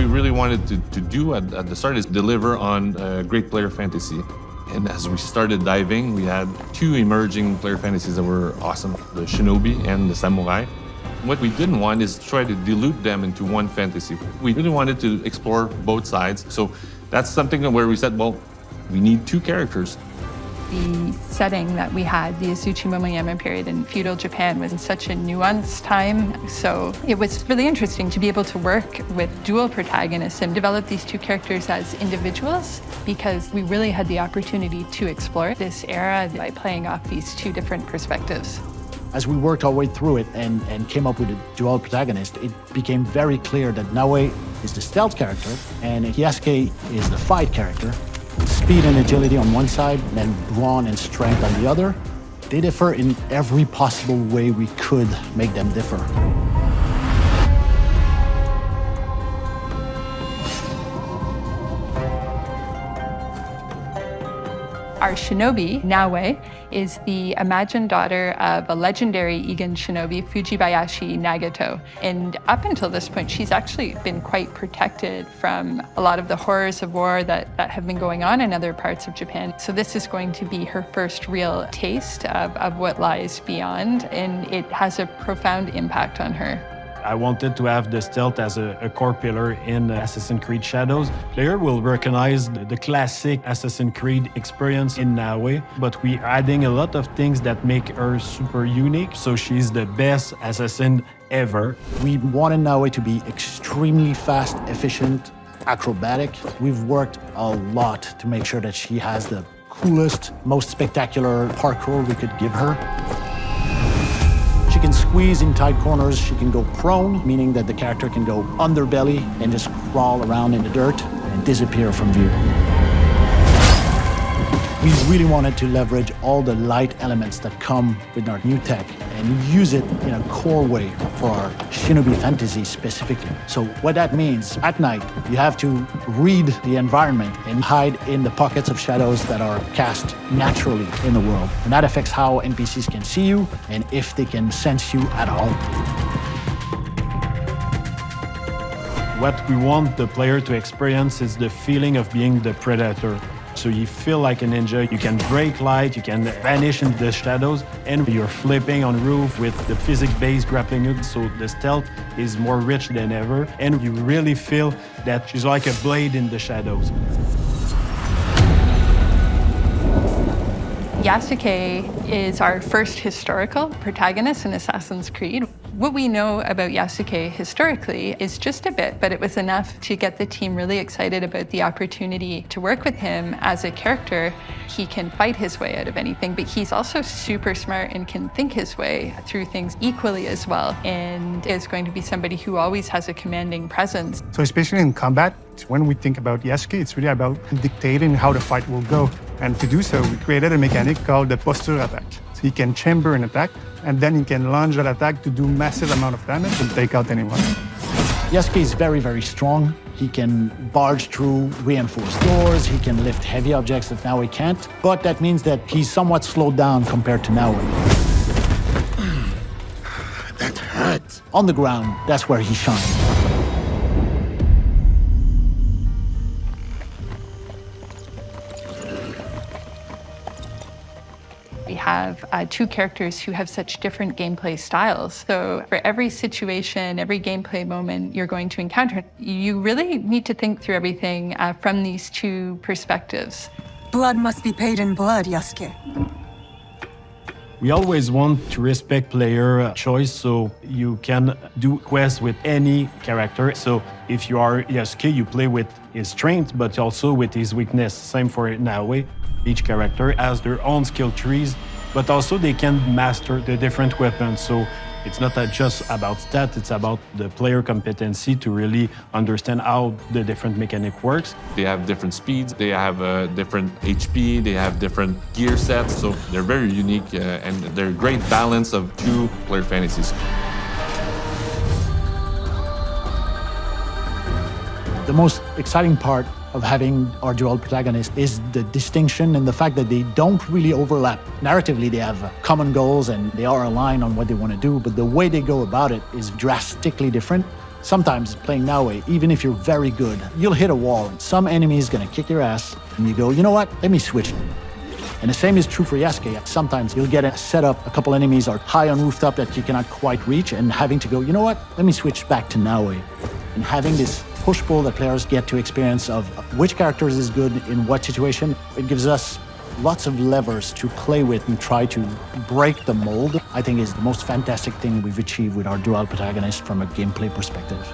really wanted to do at the start is deliver on great player fantasy. And as we started diving, we had two emerging player fantasies that were awesome, the Shinobi and the Samurai. What we didn't want is try to dilute them into one fantasy. We really wanted to explore both sides. So that's something where we said, well, we need two characters. The setting that we had, the Azuchi Momoyama period in feudal Japan, was such a nuanced time. So it was really interesting to be able to work with dual protagonists and develop these two characters as individuals, because we really had the opportunity to explore this era by playing off these two different perspectives. As we worked our way through it and came up with a dual protagonist, it became very clear that Naoe is the stealth character and Yasuke is the fight character. Speed and agility on one side, and brawn and strength on the other. They differ in every possible way we could make them differ. Our shinobi, Naoe, is the imagined daughter of a legendary Egan shinobi, Fujibayashi Nagato. And up until this point, she's actually been quite protected from a lot of the horrors of war that have been going on in other parts of Japan. So this is going to be her first real taste of what lies beyond, and it has a profound impact on her. I wanted to have the stealth as a core pillar in Assassin's Creed Shadows. Player will recognize the classic Assassin's Creed experience in Naoe, but we're adding a lot of things that make her super unique, so she's the best assassin ever. We wanted Naoe to be extremely fast, efficient, acrobatic. We've worked a lot to make sure that she has the coolest, most spectacular parkour we could give her. She can squeeze in tight corners. She can go prone, meaning that the character can go underbelly and just crawl around in the dirt and disappear from view. We really wanted to leverage all the light elements that come with our new tech and use it in a core way for our shinobi fantasy specifically. So what that means, at night, you have to read the environment and hide in the pockets of shadows that are cast naturally in the world. And that affects how NPCs can see you and if they can sense you at all. What we want the player to experience is the feeling of being the predator. So you feel like a ninja, you can break light, you can vanish into the shadows, and you're flipping on roof with the physics-based grappling hook, so the stealth is more rich than ever, and you really feel that she's like a blade in the shadows. Yasuke is our first historical protagonist in Assassin's Creed. What we know about Yasuke historically is just a bit, but it was enough to get the team really excited about the opportunity to work with him as a character. He can fight his way out of anything, but he's also super smart and can think his way through things equally as well, and is going to be somebody who always has a commanding presence. So especially in combat, when we think about Yasuke, it's really about dictating how the fight will go. And to do so, we created a mechanic called the posture attack. So he can chamber an attack, and then he can launch that attack to do massive amount of damage and take out anyone. Yasuke is very, very strong. He can barge through reinforced doors. He can lift heavy objects that Naoe can't. But that means that he's somewhat slowed down compared to Naoe. That hurts. On the ground, that's where he shines. We have two characters who have such different gameplay styles. So for every situation, every gameplay moment you're going to encounter, you really need to think through everything from these two perspectives. Blood must be paid in blood, Yasuke. We always want to respect player choice, so you can do quests with any character. So if you are Yasuke, you play with his strength, but also with his weakness. Same for Naoe. Each character has their own skill trees, but also they can master the different weapons. So it's not just about stats, it's about the player competency to really understand how the different mechanic works. They have different speeds, they have different HP, they have different gear sets, so they're very unique and they're a great balance of two player fantasies. The most exciting part of having our dual protagonist is the distinction and the fact that they don't really overlap. Narratively, they have common goals and they are aligned on what they want to do, but the way they go about it is drastically different. Sometimes playing Naoe, even if you're very good, you'll hit a wall and some enemy is gonna kick your ass and you go, you know what, let me switch. And the same is true for Yasuke. Sometimes you'll get a setup, a couple enemies are high on rooftop that you cannot quite reach and having to go, you know what, let me switch back to Naoe. And having this push-pull that players get to experience of which characters is good in what situation, it gives us lots of levers to play with and try to break the mold, I think is the most fantastic thing we've achieved with our dual protagonist from a gameplay perspective.